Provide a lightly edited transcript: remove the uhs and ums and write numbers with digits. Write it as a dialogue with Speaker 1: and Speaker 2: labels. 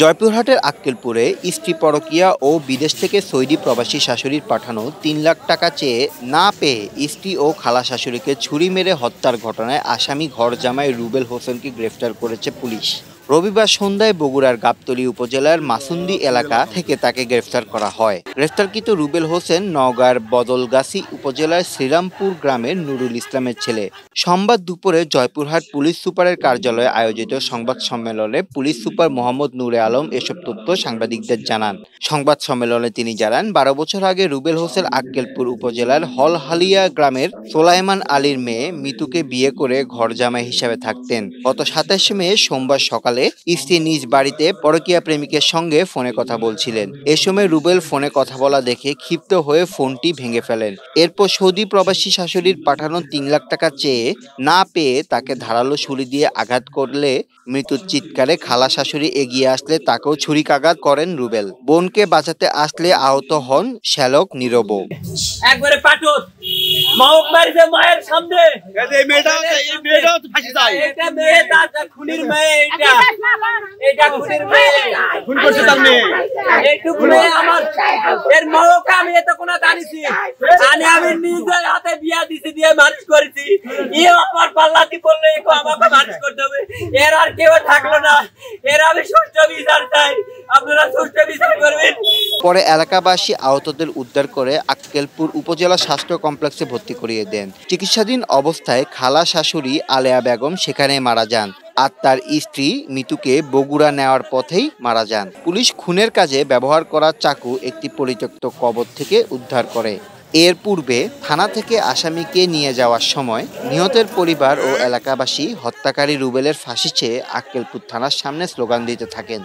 Speaker 1: জয়পুরহাটের আক্কেলপুরে স্ত্রী পরকীয়া ও বিদেশ থেকে সৌদি প্রবাসী শাশুড়ির পাঠানো ৩ লাখ টাকা চেয়ে না পেয়ে স্ত্রী ও খালা শাশুড়িকে ছুরি মেরে হত্যার ঘটনায় আসামি ঘর জামাই রুবেল হোসেনকে গ্রেফতার করেছে পুলিশ। রবিবার সন্ধ্যায় বগুড়ার গাবতলী উপজেলার মাসুন্দি এলাকা থেকে তাকে গ্রেফতার করা হয়। গ্রেফতারকৃত রুবেল হোসেন নওগাঁর বদলগাছি উপজেলার শ্রীরামপুর গ্রামের নুরুল ইসলামের ছেলে। সোমবার দুপুরে জয়পুরহাট পুলিশ সুপারের কার্যালয়ে আয়োজিত সংবাদ সম্মেলনে পুলিশ সুপার মোহাম্মদ নূরে আলম এসব তথ্য সাংবাদিকদের জানান। সংবাদ সম্মেলনে তিনি জানান, ১২ বছর আগে রুবেল হোসেন আক্কেলপুর উপজেলার হলহালিয়া গ্রামের সোলাইমান আলীর মেয়ে মিতুকে বিয়ে করে ঘর জামাই হিসাবে থাকতেন। গত ২৭ মে সোমবার সকালে স্ত্রী নিজ বাড়িতে পরকীয়া প্রেমিকের সঙ্গে ফোনে কথা বলছিলেন। এ সময় রুবেল ফোনে কথা বলা দেখে ক্ষিপ্ত হয়ে ফোনটি ভেঙে ফেলেন। এরপর সৌদি প্রবাসী শাশুড়ির পাঠানো ৩ লাখ টাকা চেয়ে না পেয়ে তাকে ধারালো ছুরি দিয়ে আঘাত করলে মৃত্যুর চিৎকারে খালা শাশুড়ি এগিয়ে আসলে তাকেও ছুরিকাঘাত করেন রুবেল। বোনকে বাঁচাতে আসলে আহত হন শ্যালক নীরব।
Speaker 2: একবারে পাটত মাওক মারিছে মায়ের সামনে। এই মেয়েটা তো ফাঁসি যায়। এটা মেয়ে, তার খুনির মেয়ে। এটা খুনির মেয়ে, খুন করছে তার মেয়ে। এইটুকু মেয়ে আমার, এর মাওকে আমি এত কোন জানিছি। আমি নিজের হাতে বিয়া দিছি, দিয়ে মানুষ করেছি। আমার পাল্লাতি বললে আমাকে মানুষ করতে হবে। এর আর কেউ থাকলো না। এর আমি সুষ্ঠু বিচার চাই, আপনারা সুষ্ঠু বিচার করবেন।
Speaker 1: পরে এলাকাবাসী আহতদের উদ্ধার করে আক্কেলপুর উপজেলা স্বাস্থ্য কমপ্লেক্সে ভর্তি করিয়ে দেন। চিকিৎসাধীন অবস্থায় খালা শাশুড়ি আলেয়া বেগম সেখানে মারা যান। আর তার স্ত্রী মিতুকে বগুড়া নেওয়ার পথেই মারা যান। পুলিশ খুনের কাজে ব্যবহার করা চাকু একটি পরিত্যক্ত কবর থেকে উদ্ধার করে। এর পূর্বে থানা থেকে আসামিকে নিয়ে যাওয়ার সময় নিহতের পরিবার ও এলাকাবাসী হত্যাকারী রুবেলের ফাঁসি চেয়ে আক্কেলপুর থানার সামনে স্লোগান দিতে থাকেন।